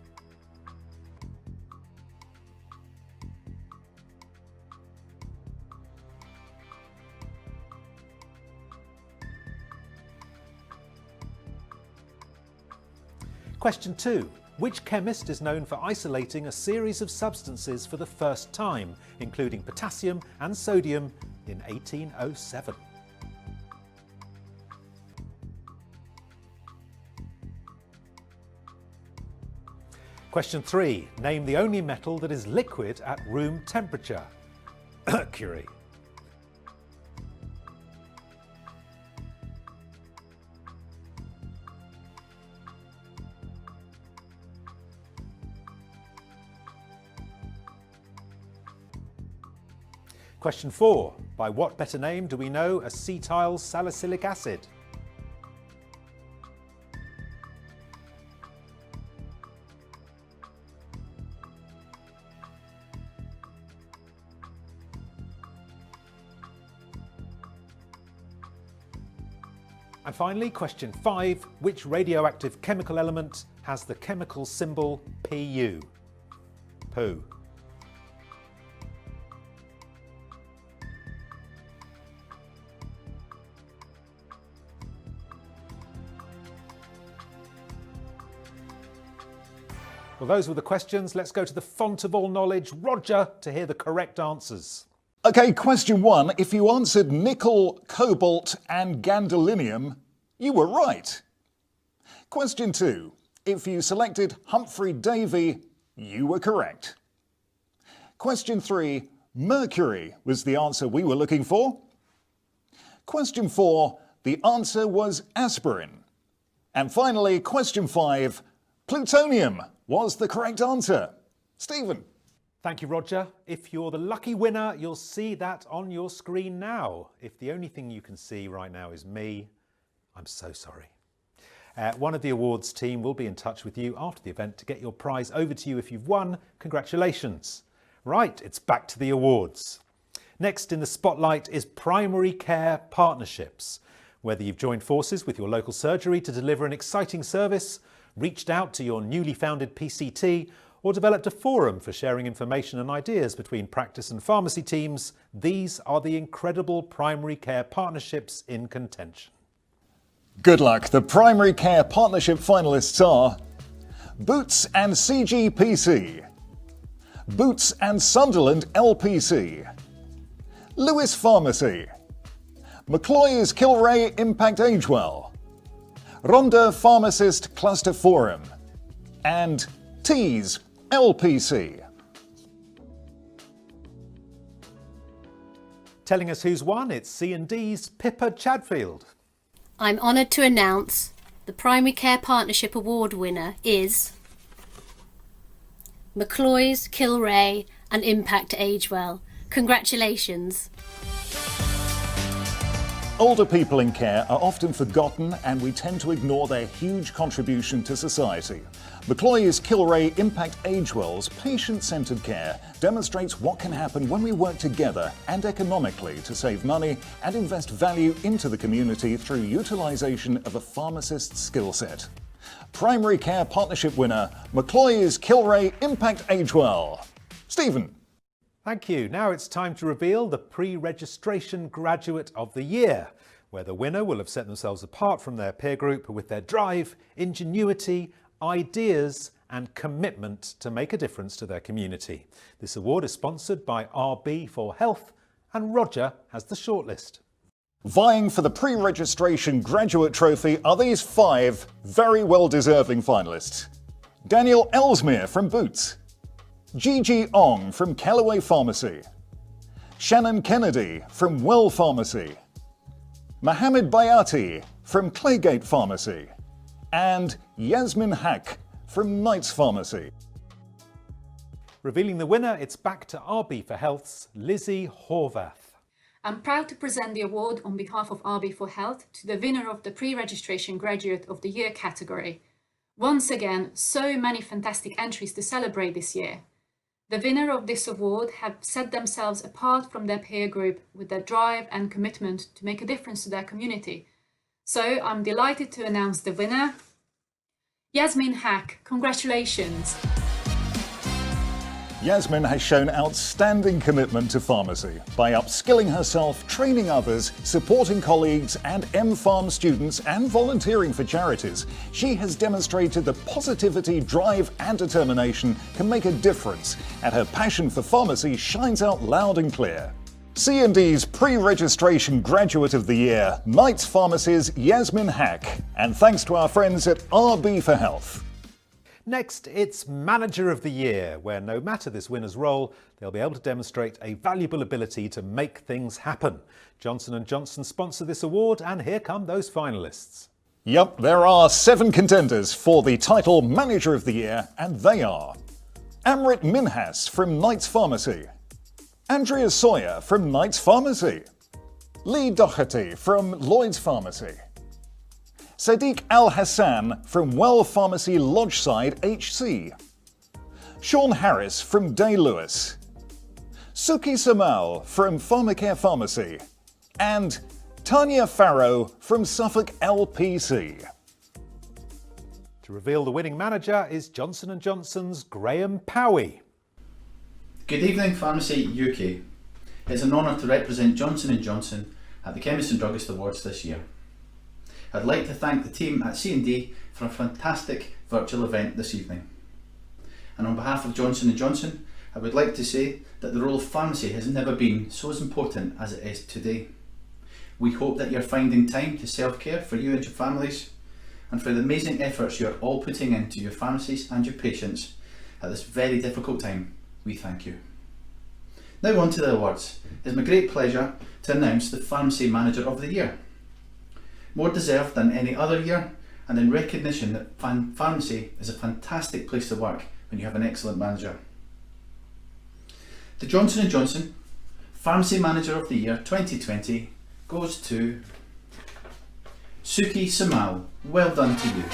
Question 2. Which chemist is known for isolating a series of substances for the first time, including potassium and sodium, in 1807? Question 3. Name the only metal that is liquid at room temperature. Mercury. Question 4. By what better name do we know acetyl salicylic acid? And finally, question 5. Which radioactive chemical element has the chemical symbol Pu? Poo. Well, those were the questions. Let's go to the font of all knowledge, Roger, to hear the correct answers. Okay, question 1. If you answered nickel, cobalt and gadolinium, you were right. Question 2. If you selected Humphrey Davy, you were correct. Question 3. Mercury was the answer we were looking for. Question 4. The answer was aspirin. And finally, question 5. Plutonium was the correct answer. Stephen. Thank you, Roger. If you're the lucky winner, you'll see that on your screen now. If the only thing you can see right now is me, I'm so sorry. One of the awards team will be in touch with you after the event to get your prize over to you if you've won. Congratulations. Right, it's back to the awards. Next in the spotlight is primary care partnerships. Whether you've joined forces with your local surgery to deliver an exciting service, reached out to your newly founded PCT, or developed a forum for sharing information and ideas between practice and pharmacy teams, these are the incredible primary care partnerships in contention. Good luck. The primary care partnership finalists are Boots and CGPC, Boots and Sunderland LPC, Lewis Pharmacy, McCloy's Kilray Impact Agewell, Ronda Pharmacist Cluster Forum, and Tees LPC. Telling us who's won, it's C&D's Pippa Chadfield. I'm honoured to announce the Primary Care Partnership Award winner is McCloy's, Kilray and Impact Agewell. Congratulations. Older people in care are often forgotten and we tend to ignore their huge contribution to society. McCloy's Kilray Impact Agewell's patient-centred care demonstrates what can happen when we work together and economically to save money and invest value into the community through utilisation of a pharmacist's skill set. Primary Care Partnership winner, McCloy's Kilray Impact Agewell. Stephen. Thank you. Now it's time to reveal the pre-registration graduate of the year, where the winner will have set themselves apart from their peer group with their drive, ingenuity, ideas and commitment to make a difference to their community. This award is sponsored by RB for Health and Roger has the shortlist. Vying for the pre-registration graduate trophy are these 5 very well-deserving finalists. Daniel Ellesmere from Boots, Gigi Ong from Callaway Pharmacy, Shannon Kennedy from Well Pharmacy, Mohammed Bayati from Claygate Pharmacy, and Yasmin Haq from Knights Pharmacy. Revealing the winner, it's back to RB for Health's Lizzie Horvath. I'm proud to present the award on behalf of RB for Health to the winner of the pre-registration graduate of the year category. Once again, so many fantastic entries to celebrate this year. The winner of this award have set themselves apart from their peer group with their drive and commitment to make a difference to their community. So I'm delighted to announce the winner. Yasmin Hack, congratulations. Yasmin has shown outstanding commitment to pharmacy by upskilling herself, training others, supporting colleagues and M-Pharm students and volunteering for charities. She has demonstrated that positivity, drive and determination can make a difference, and her passion for pharmacy shines out loud and clear. C&D's pre-registration graduate of the year, Knights Pharmacy's Yasmin Hack, and thanks to our friends at RB for Health. Next, it's Manager of the Year, where no matter this winner's role, they'll be able to demonstrate a valuable ability to make things happen. Johnson & Johnson sponsor this award, and here come those finalists. Yup, there are 7 contenders for the title Manager of the Year, and they are Amrit Minhas from Knights Pharmacy, Andrea Sawyer from Knights Pharmacy, Lee Doherty from Lloyd's Pharmacy, Sadiq Al-Hassan from Well Pharmacy Lodgeside HC, Sean Harris from Day Lewis, Suki Samal from Pharmacare Pharmacy, and Tanya Farrow from Suffolk LPC. To reveal the winning manager is Johnson & Johnson's Graham Powie. Good evening, Pharmacy UK. It's an honour to represent Johnson & Johnson at the Chemist+Druggist Awards this year. I'd like to thank the team at C&D for a fantastic virtual event this evening. And on behalf of Johnson & Johnson, I would like to say that the role of pharmacy has never been so as important as it is today. We hope that you're finding time to self-care for you and your families, and for the amazing efforts you're all putting into your pharmacies and your patients at this very difficult time. We thank you. Now on to the awards. It's my great pleasure to announce the Pharmacy Manager of the Year. More deserved than any other year, and in recognition that pharmacy is a fantastic place to work when you have an excellent manager. The Johnson & Johnson Pharmacy Manager of the Year 2020 goes to Suki Samal. Well done to you.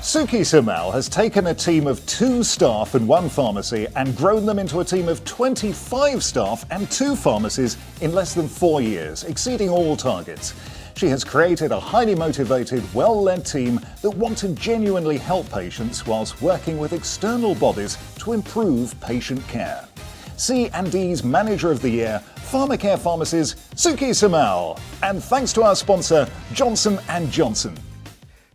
Suki Samal has taken a team of 2 staff and 1 pharmacy and grown them into a team of 25 staff and 2 pharmacies in less than 4 years, exceeding all targets. She has created a highly motivated, well-led team that want to genuinely help patients whilst working with external bodies to improve patient care. C&D's Manager of the Year, Pharmacare Pharmacies, Suki Samal. And thanks to our sponsor, Johnson & Johnson.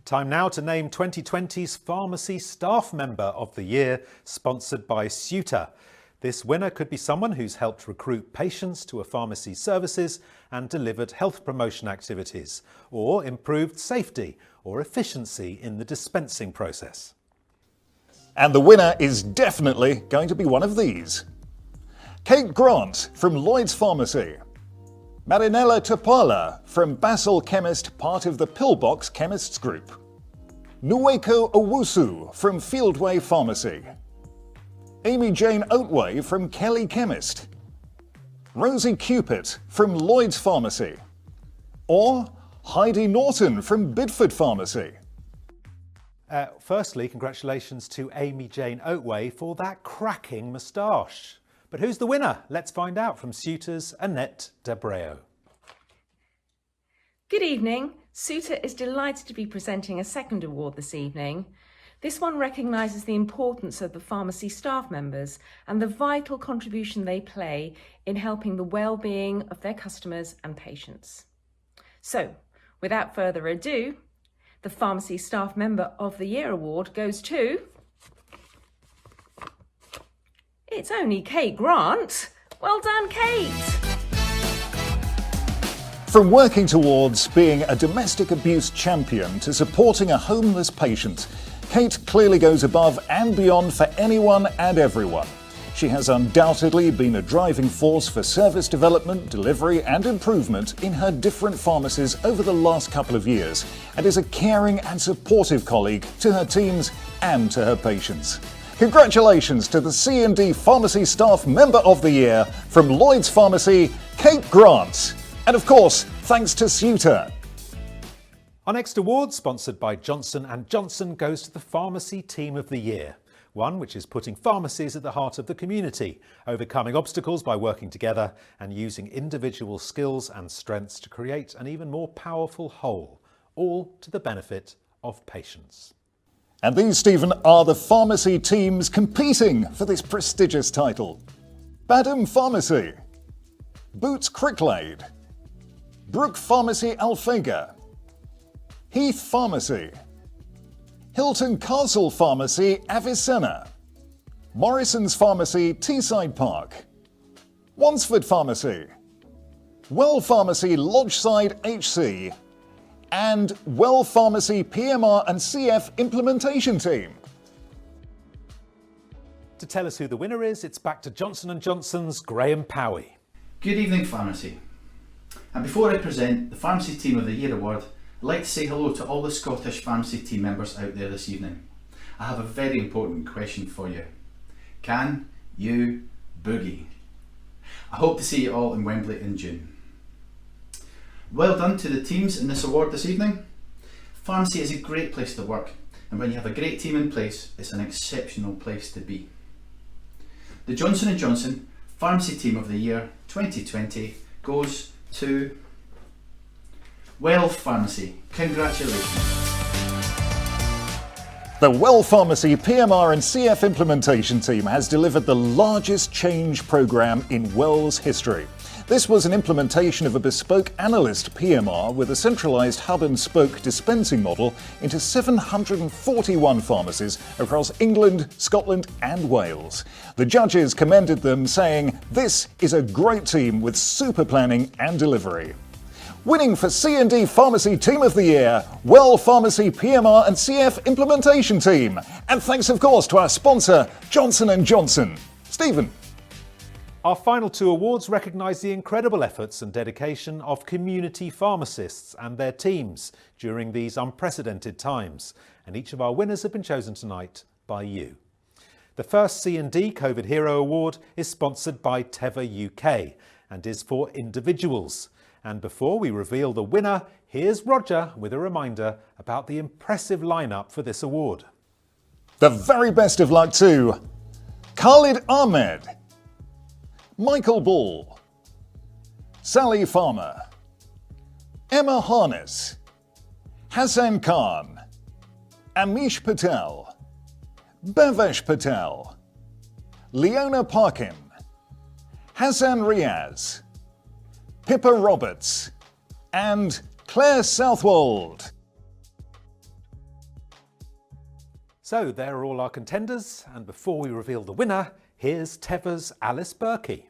Time now to name 2020's Pharmacy Staff Member of the Year, sponsored by Suter. This winner could be someone who's helped recruit patients to a pharmacy's services and delivered health promotion activities, or improved safety or efficiency in the dispensing process. And the winner is definitely going to be one of these. Kate Grant from Lloyd's Pharmacy, Marinella Topala from Basel Chemist, part of the Pillbox Chemists Group, Nweko Owusu from Fieldway Pharmacy, Amy Jane Oatway from Kelly Chemist, Rosie Cupit from Lloyd's Pharmacy, or Heidi Norton from Bidford Pharmacy. Firstly, congratulations to Amy Jane Oatway for that cracking moustache. But who's the winner? Let's find out from Suter's Annette Debreo. Good evening. Suter is delighted to be presenting a second award this evening. This one recognises the importance of the pharmacy staff members and the vital contribution they play in helping the well-being of their customers and patients. So, without further ado, the Pharmacy Staff Member of the Year award goes to... It's only Kate Grant. Well done, Kate. From working towards being a domestic abuse champion to supporting a homeless patient, Kate clearly goes above and beyond for anyone and everyone. She has undoubtedly been a driving force for service development, delivery and improvement in her different pharmacies over the last couple of years, and is a caring and supportive colleague to her teams and to her patients. Congratulations to the C&D Pharmacy Staff Member of the Year from Lloyd's Pharmacy, Kate Grant. And of course, thanks to Suter. Our next award, sponsored by Johnson & Johnson, goes to the Pharmacy Team of the Year, one which is putting pharmacies at the heart of the community, overcoming obstacles by working together and using individual skills and strengths to create an even more powerful whole, all to the benefit of patients. And these, Stephen, are the pharmacy teams competing for this prestigious title. Badham Pharmacy, Boots Cricklade, Brook Pharmacy Alphega, Heath Pharmacy, Hilton Castle Pharmacy Avicenna, Morrison's Pharmacy Teesside Park, Wansford Pharmacy, Well Pharmacy Lodgeside HC, and Well Pharmacy PMR and CF Implementation Team. To tell us who the winner is, it's back to Johnson & Johnson's Graham Powie. Good evening, Pharmacy. And before I present the Pharmacy Team of the Year award, I'd like to say hello to all the Scottish pharmacy team members out there this evening. I have a very important question for you. Can you boogie? I hope to see you all in Wembley in June. Well done to the teams in this award this evening. Pharmacy is a great place to work, and when you have a great team in place, it's an exceptional place to be. The Johnson & Johnson Pharmacy Team of the Year 2020 goes to Well Pharmacy. Congratulations. The Well Pharmacy PMR and CF Implementation Team has delivered the largest change programme in Well's history. This was an implementation of a bespoke analyst PMR with a centralised hub-and-spoke dispensing model into 741 pharmacies across England, Scotland and Wales. The judges commended them, saying, "This is a great team with super planning and delivery." Winning for C&D Pharmacy Team of the Year, Well Pharmacy PMR and CF Implementation Team. And thanks of course to our sponsor, Johnson & Johnson. Stephen. Our final two awards recognise the incredible efforts and dedication of community pharmacists and their teams during these unprecedented times, and each of our winners have been chosen tonight by you. The first C&D COVID Hero Award is sponsored by Teva UK and is for individuals. And before we reveal the winner, here's Roger with a reminder about the impressive lineup for this award. The very best of luck to Khalid Ahmed, Michael Ball, Sally Farmer, Emma Harness, Hassan Khan, Amish Patel, Bhavesh Patel, Leona Parkin, Hassan Riaz, Pippa Roberts, and Claire Southwold. So there are all our contenders, and before we reveal the winner, here's Teva's Alice Berkey.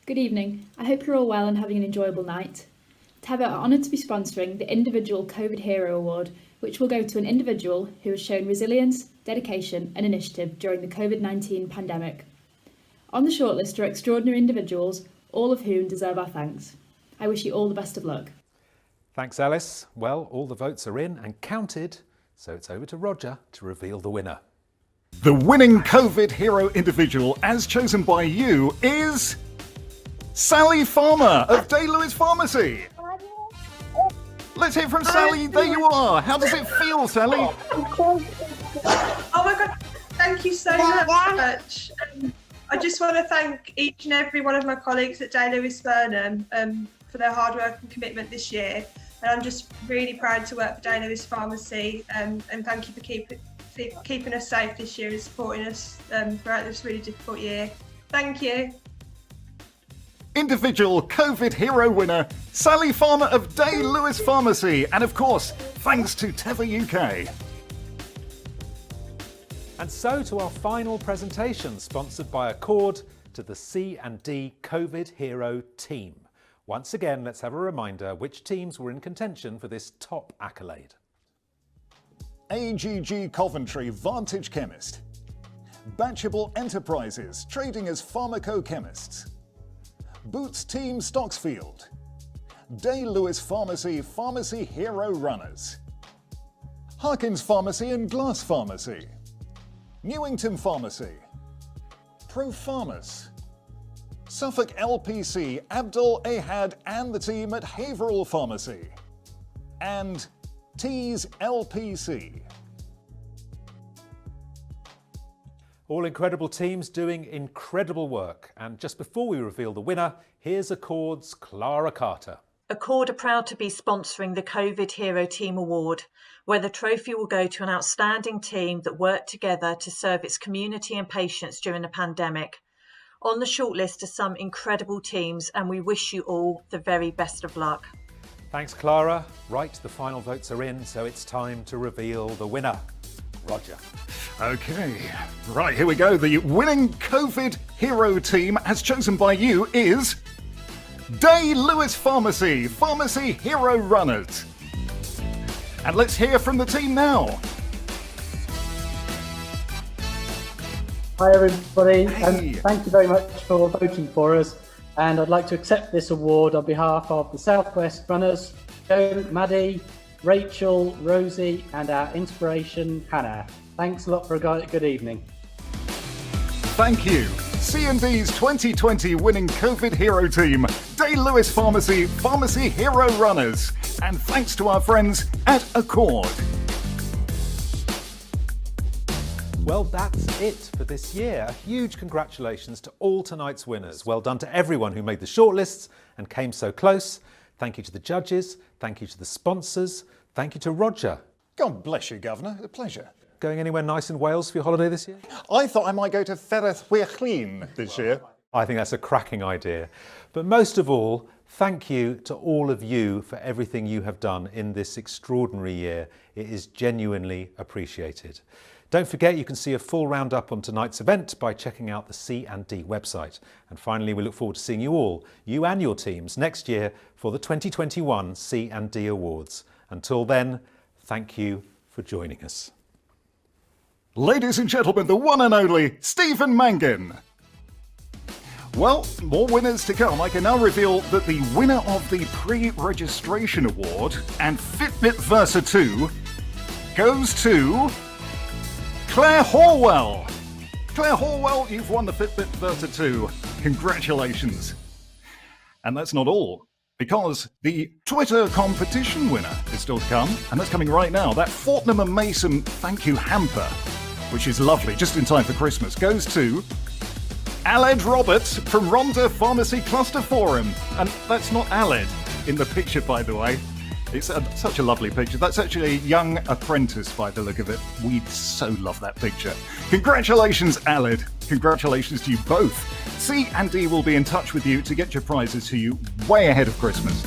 Good evening. I hope you're all well and having an enjoyable night. Teva are honoured to be sponsoring the Individual COVID Hero Award, which will go to an individual who has shown resilience, dedication and initiative during the COVID-19 pandemic. On the shortlist are extraordinary individuals, all of whom deserve our thanks. I wish you all the best of luck. Thanks, Alice. Well, all the votes are in and counted, so it's over to Roger to reveal the winner. The winning COVID Hero individual, as chosen by you, is Sally Farmer of Day Lewis Pharmacy. Let's hear from Sally. There you are. How does it feel, Sally? Oh my God, thank you so much. I just want to thank each and every one of my colleagues at Day Lewis Burnham for their hard work and commitment this year. And I'm just really proud to work for Day Lewis Pharmacy, and thank you for keeping us safe this year and supporting us throughout this really difficult year. Thank you. Individual COVID Hero winner, Sally Farmer of Day Lewis Pharmacy. And of course, thanks to Teva UK. And so to our final presentation, sponsored by Accord, to the C&D COVID Hero team. Once again, let's have a reminder which teams were in contention for this top accolade. AGG Coventry Vantage Chemist, Batchable Enterprises trading as pharmacochemists, Boots Team Stocksfield, Day Lewis Pharmacy Pharmacy Hero Runners, Harkins Pharmacy and Glass Pharmacy, Newington Pharmacy, ProPharmas, Suffolk LPC, Abdul Ahad and the team at Haverhill Pharmacy, and Tees LPC. All incredible teams doing incredible work. And just before we reveal the winner, here's Accord's Clara Carter. Accord are proud to be sponsoring the COVID Hero Team Award, where the trophy will go to an outstanding team that worked together to serve its community and patients during the pandemic. On the shortlist are some incredible teams, and we wish you all the very best of luck. Thanks, Clara. Right, the final votes are in, so it's time to reveal the winner. Roger. Okay, right, here we go. The winning COVID Hero team, as chosen by you, is Day Lewis Pharmacy, Pharmacy Hero Runners. And let's hear from the team now. Hi everybody, Hey. and thank you very much for voting for us. And I'd like to accept this award on behalf of the Southwest Runners, Joan, Maddie, Rachel, Rosie, and our inspiration, Hannah. Thanks a lot for a good evening. Thank you. C&D's 2020 winning COVID Hero team, Day Lewis Pharmacy, Pharmacy Hero Runners. And thanks to our friends at Accord. Well, that's it for this year. A huge congratulations to all tonight's winners. Well done to everyone who made the shortlists and came so close. Thank you to the judges. Thank you to the sponsors. Thank you to Roger. God bless you, Governor. A pleasure. Going anywhere nice in Wales for your holiday this year? I thought I might go to Ferrathwyrllin this year. I think that's a cracking idea. But most of all, thank you to all of you for everything you have done in this extraordinary year. It is genuinely appreciated. Don't forget you can see a full roundup on tonight's event by checking out the C&D website. And finally, we look forward to seeing you all, you and your teams, next year for the 2021 C&D Awards. Until then, thank you for joining us. Ladies and gentlemen, the one and only Stephen Mangan. Well, more winners to come. I can now reveal that the winner of the pre-registration award and Fitbit Versa 2 goes to Claire Horwell. Claire Horwell, you've won the Fitbit Versa 2. Congratulations. And that's not all, because the Twitter competition winner is still to come, and that's coming right now. That Fortnum & Mason thank you hamper, which is lovely, just in time for Christmas, goes to Aled Roberts from Rhondda Pharmacy Cluster Forum. And that's not Aled in the picture, by the way. It's such a lovely picture. That's actually a young apprentice by the look of it. We'd so love that picture. Congratulations, Aled. Congratulations to you both. C&D will be in touch with you to get your prizes to you way ahead of Christmas.